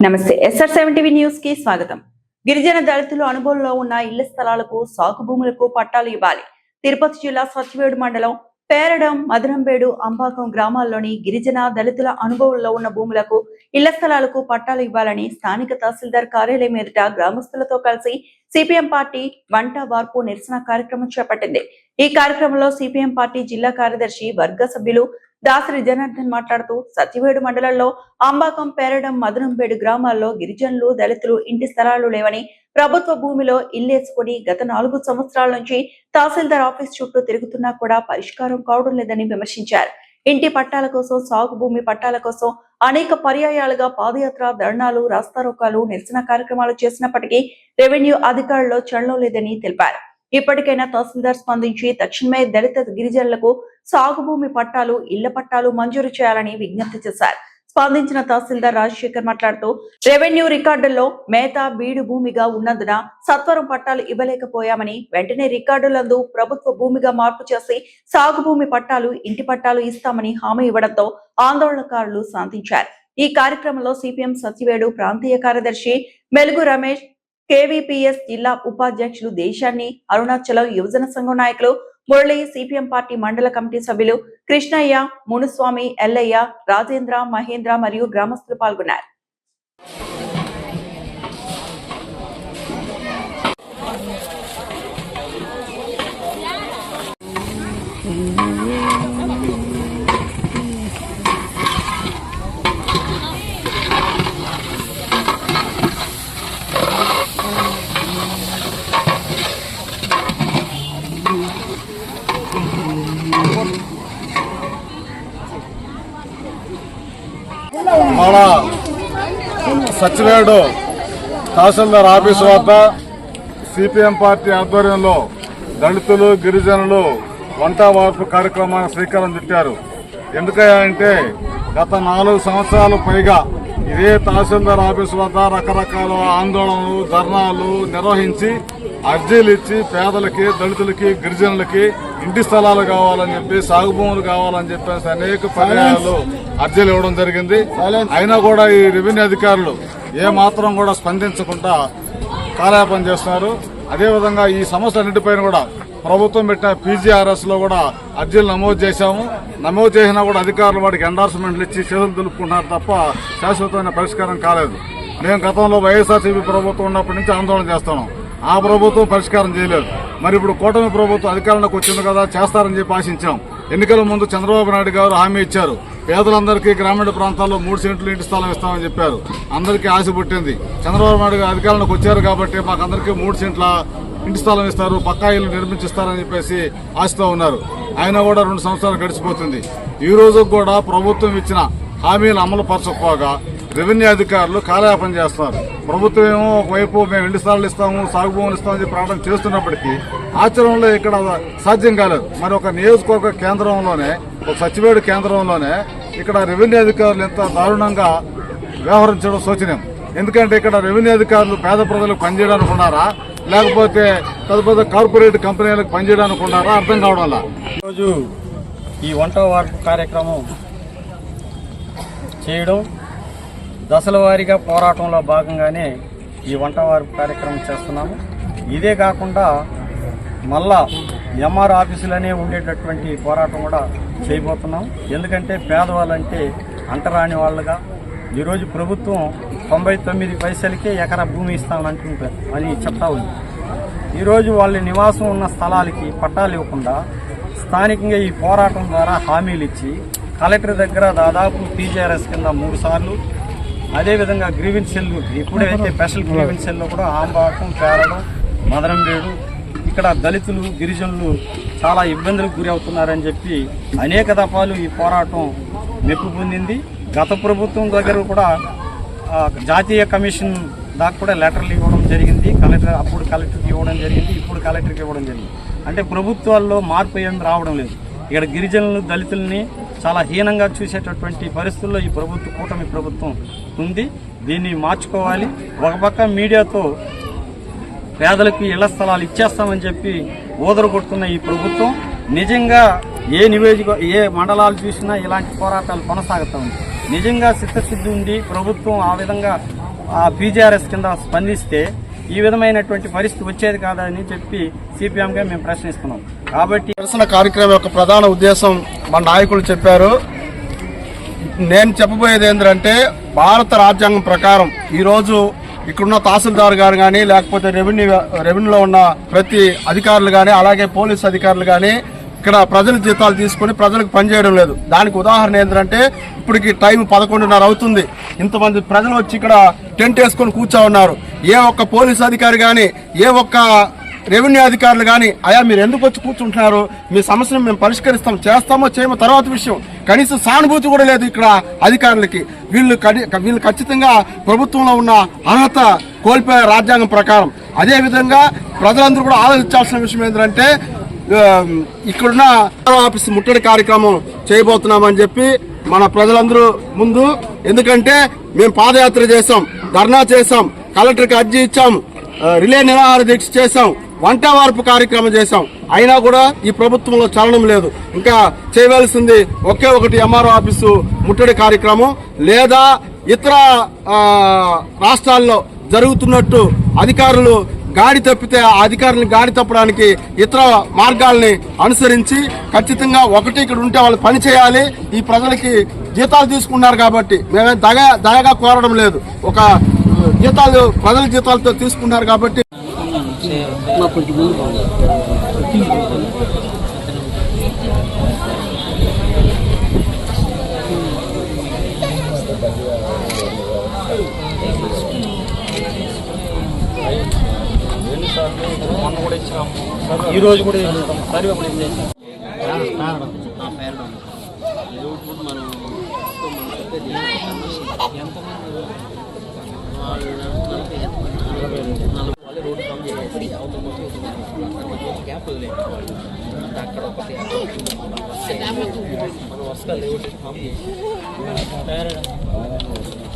నమస్తే SR7 TV news కి స్వాగతం. గిరిజన దళితులు అనుభవంలో ఉన్న ఇళ్ల స్థలాలకు సాగు భూములకు పట్టాలు ఇవ్వాలి. తిరుపతి జిల్లా సత్యవేడు మండలం పేరడం, మదనంబేడు, అంబాకం గ్రామాల్లోని గిరిజన దళితుల అనుభవంలో ఉన్న భూములకు ఇళ్ల స్థలాలకు పట్టాలు ఇవ్వాలని స్థానిక తహసీల్దార్ కార్యాలయం ఎదుట గ్రామస్తులతో కలిసి సిపిఎం పార్టీ వంట వార్పు నిరసన కార్యక్రమం చేపట్టింది. ఈ కార్యక్రమంలో సిపిఎం పార్టీ జిల్లా కార్యదర్శి వర్గ సభ్యులు దాసరి జనార్దన్ మాట్లాడుతూ సత్యవేడు మండలంలో అంబాకం, పేరడం, మదనంబేడు గ్రామాల్లో గిరిజనులు, దళితులు ఇంటి స్థలాలు లేవని, ప్రభుత్వ భూమిలో ఇల్లేసుకుని గత 4 సంవత్సరాల నుంచి తహసీల్దార్ ఆఫీస్ చుట్టూ తిరుగుతున్నా కూడా పరిష్కారం కావడం లేదని విమర్శించారు. ఇంటి పట్టాల కోసం, సాగు భూమి పట్టాల కోసం అనేక పర్యాయాలుగా పాదయాత్ర, ధర్నాలు, రాస్తారోకాలు, నిరసన కార్యక్రమాలు చేసినప్పటికీ రెవెన్యూ అధికారుల్లో చలనం లేదని తెలిపారు. ఇప్పటికైనా తహసీల్దార్ స్పందించి తక్షణమే దళిత గిరిజనులకు సాగు భూమి పట్టాలు, ఇళ్ల పట్టాలు మంజూరు చేయాలని విజ్ఞప్తి చేశారు. స్పందించిన తహసీల్దార్ రాజశేఖర్ మాట్లాడుతూ రెవెన్యూ రికార్డుల్లో మేత, బీడు భూమిగా ఉన్నందున సత్వరం పట్టాలు ఇవ్వలేకపోయామని, వెంటనే రికార్డులందు ప్రభుత్వ భూమిగా మార్పు చేసి సాగు భూమి పట్టాలు, ఇంటి పట్టాలు ఇస్తామని హామీ ఇవ్వడంతో ఆందోళనకారులు శాంతించారు. ఈ కార్యక్రమంలో సిపిఎం సత్యవేడు ప్రాంతీయ కార్యదర్శి మెలుగు రమేష్, KVPS జిల్లా ఉపాధ్యక్షులు దేశాన్ని, అరుణాచలం యువజన సంఘం నాయకులు మురళి, సిపిఎం పార్టీ మండల కమిటీ సభ్యులు కృష్ణయ్య, మునుస్వామి, ఎల్లయ్య, రాజేంద్ర, మహేంద్ర మరియు గ్రామస్తులు పాల్గొన్నారు. మన సత్యవేడు తహసీల్దార్ ఆఫీసు వద్ద సిపిఎం పార్టీ ఆధ్వర్యంలో దళితులు, గిరిజనులు వంట వార్పు కార్యక్రమాన్ని శ్రీకారం చుట్టారు. ఎందుకంటే గత 4 సంవత్సరాలు పైగా ఇదే తహసీల్దార్ ఆఫీసు వద్ద రకరకాల ఆందోళనలు, ధర్నాలు నిర్వహించి అర్జీలు ఇచ్చి పేదలకి, దళితులకి, గిరిజనులకి ఇంటి స్థలాలు కావాలని చెప్పి, సాగు భూములు కావాలని చెప్పేసి అనేక పర్యాయాలు అర్జీలు ఇవ్వడం జరిగింది. అయినా కూడా ఈ రెవెన్యూ అధికారులు ఏ మాత్రం కూడా స్పందించకుండా కాలయాపన చేస్తున్నారు. అదేవిధంగా ఈ సమస్యలన్నిటిపైన కూడా ప్రభుత్వం పెట్టిన PGRS లో కూడా అర్జీలు నమోదు చేశాము. నమోదు చేసినా కూడా అధికారులు వాటికి ఎండార్స్మెంట్లు ఇచ్చి చేతులు దులుపుకుంటున్నారు తప్ప శాశ్వతమైన పరిష్కారం కాలేదు. మేము గతంలో వైఎస్ఆర్సీపీ ప్రభుత్వం ఉన్నప్పటి నుంచి ఆందోళన చేస్తున్నాం. ఆ ప్రభుత్వం పరిష్కారం చేయలేదు. మరి ఇప్పుడు కూటమి ప్రభుత్వం అధికారంలోకి వచ్చింది కదా, చేస్తారని చెప్పి ఆశించాం. ఎన్నికల ముందు చంద్రబాబు నాయుడు గారు హామీ ఇచ్చారు. పేదలందరికీ గ్రామీణ ప్రాంతాల్లో 3 సెంట్లు ఇంటి స్థలం ఇస్తామని చెప్పారు. అందరికీ ఆశ పుట్టింది. చంద్రబాబు నాయుడు గారు అధికారంలోకి వచ్చారు కాబట్టి మాకు అందరికీ 3 సెంట్ల ఇంటి స్థలం ఇస్తారు, పక్కా ఇల్లు నిర్మించిస్తారని చెప్పేసి ఆశతో ఉన్నారు. అయినా కూడా 2 సంవత్సరాలు గడిచిపోతుంది. ఈ రోజు కూడా ప్రభుత్వం ఇచ్చిన హామీలు అమలు పరచకపోగా రెవెన్యూ అధికారులు కాలయాపన చేస్తున్నారు. ప్రభుత్వం ఏమో ఒకవైపు మేము ఇంటి స్థలాలు ఇస్తాము, సాగు భూములు ఇస్తామని చెప్పి ప్రకటన చేస్తున్నప్పటికీ ఆచరణలో ఇక్కడ సాధ్యం కాలేదు. మరి ఒక నియోజకవర్గ కేంద్రంలోనే, ఒక సచివేడు కేంద్రంలోనే ఇక్కడ రెవెన్యూ అధికారులు ఎంత దారుణంగా వ్యవహరించడం శోచనీయం. ఎందుకంటే ఇక్కడ రెవెన్యూ అధికారులు పేద ప్రజలకు పనిచేయడానికి ఉన్నారా, లేకపోతే పెద్ద కార్పొరేట్ కంపెనీలకు పనిచేయడానికి ఉన్నారా అర్థం కావడం. ఈరోజు ఈ వంట వార్పు కార్యక్రమం చేయడం, దశల వారీగా పోరాటంలో భాగంగానే ఈ వంట వార్పు కార్యక్రమం చేస్తున్నాము. ఇదే కాకుండా మళ్ళా MR ఆఫీసులనే ఉండేటటువంటి పోరాటం కూడా చేయబోతున్నాం. ఎందుకంటే పేదవాళ్ళంటే అంటరాని వాళ్ళుగా ఈరోజు ప్రభుత్వం 99 పైసలకే ఎకరా భూమి ఇస్తామని అని చెప్తా ఉంది. ఈరోజు వాళ్ళ నివాసం ఉన్న స్థలాలకి పట్టాలు ఇవ్వకుండా స్థానికంగా ఈ పోరాటం ద్వారా హామీలు ఇచ్చి కలెక్టర్ దగ్గర దాదాపు PGRS కింద 3 సార్లు, అదేవిధంగా గ్రీవెన్స్ సెల్, ఇప్పుడైతే స్పెషల్ గ్రీవెన్స్ సెల్లో కూడా ఆంబాకం, పేరడం, మదనంబేడు ఇక్కడ దళితులు, గిరిజనులు చాలా ఇబ్బందులకు గురి అవుతున్నారని చెప్పి అనేక దఫాలు ఈ పోరాటం మెప్పు పొందింది. గత ప్రభుత్వం దగ్గర కూడా జాతీయ కమిషన్ దాకా కూడా లెటర్లు ఇవ్వడం జరిగింది. అప్పుడు కలెక్టర్కి ఇవ్వడం జరిగింది, ఇప్పుడు కలెక్టర్కి ఇవ్వడం జరిగింది. అంటే ప్రభుత్వాల్లో మార్పు ఏమి రావడం లేదు. ఇక్కడ గిరిజనులు, దళితుల్ని చాలా హీనంగా చూసేటటువంటి పరిస్థితుల్లో ఈ కూటమి ప్రభుత్వం ఉంది. దీన్ని మార్చుకోవాలి. ఒక పక్క మీడియాతో పేదలకు ఇళ్ల స్థలాలు ఇచ్చేస్తామని చెప్పి ఓదరగొడుతున్న ఈ ప్రభుత్వం నిజంగా ఏ మండలాలు చూసినా ఇలాంటి పోరాటాలు కొనసాగుతూ ఉంది. నిజంగా చిత్తశుద్ధి ఉండి ప్రభుత్వం ఆ విధంగా ఆ పీజీఆర్ఎస్ కింద స్పందిస్తే ఈ విధమైనటువంటి పరిస్థితి వచ్చేది కాదని చెప్పి సిపిఎంగా మేము ప్రశ్నిస్తున్నాం. కాబట్టి నిరసన కార్యక్రమం యొక్క ప్రధాన ఉద్దేశం మన నాయకులు చెప్పారు. నేను చెప్పబోయేది ఏంటంటే, భారత రాజ్యాంగం ప్రకారం ఈరోజు ఇక్కడున్న తహసీల్దార్ గారు కానీ, లేకపోతే రెవెన్యూలో ఉన్న ప్రతి అధికారులు కానీ, అలాగే పోలీస్ అధికారులు కానీ ఇక్కడ ప్రజల జీతాలు తీసుకుని ప్రజలకు పనిచేయడం లేదు. దానికి ఉదాహరణ ఏంటంటే, ఇప్పటికి టైం 11:30 అవుతుంది. ఇంతమంది ప్రజలు వచ్చి ఇక్కడ టెంట్ వేసుకొని కూర్చో ఉన్నారు. ఏ ఒక్క పోలీస్ అధికారి కానీ, ఏ ఒక్క రెవెన్యూ అధికారులు కానీ, అయ్యా మీరు ఎందుకు వచ్చి కూర్చుంటున్నారు, మీ సమస్యను మేము పరిష్కరిస్తాం, చేస్తామో చేయమో తర్వాత విషయం, కనీసం సానుభూతి కూడా లేదు ఇక్కడ అధికారులకి. వీళ్ళు ఖచ్చితంగా ప్రభుత్వంలో ఉన్న అర్హత కోల్పోయే రాజ్యాంగం ప్రకారం. అదేవిధంగా ప్రజలందరూ కూడా ఆలోచించాల్సిన విషయం ఏంటంటే, ఇక్కడున్న ఆఫీస్ ముట్టడి కార్యక్రమం చేయబోతున్నామని చెప్పి మన ప్రజలందరూ ముందు, ఎందుకంటే మేము పాదయాత్ర చేసాం, ధర్నా చేసాం, కలెక్టర్కి అర్జీ ఇచ్చాం, రిలే నిరాహార దీక్ష చేసాం, వంట వార్పు కార్యక్రమం చేశాం. అయినా కూడా ఈ ప్రభుత్వంలో చలనం లేదు. ఇంకా చేయవలసింది ఒకే ఒకటి, ఎంఆర్ఓ ఆఫీసు ముట్టడి కార్యక్రమం, లేదా ఇతర రాష్ట్రాల్లో జరుగుతున్నట్టు అధికారులు గాడి తప్పితే ఆ అధికారులను గాడి తప్పడానికి ఇతర మార్గాల్ని అనుసరించి ఖచ్చితంగా ఒకటి ఇక్కడ ఉంటే వాళ్ళు పని చేయాలి. ఈ ప్రజలకి జీతాలు తీసుకున్నారు కాబట్టి మేమే దయగా కోరడం లేదు. ఒక జీతాలు ప్రజల జీతాలతో తీసుకున్నారు కాబట్టి ఈ రోజు కూడా సర్వే కూడా చేసాం. అక్కడ ఒకటి మనం వస్తా లేవు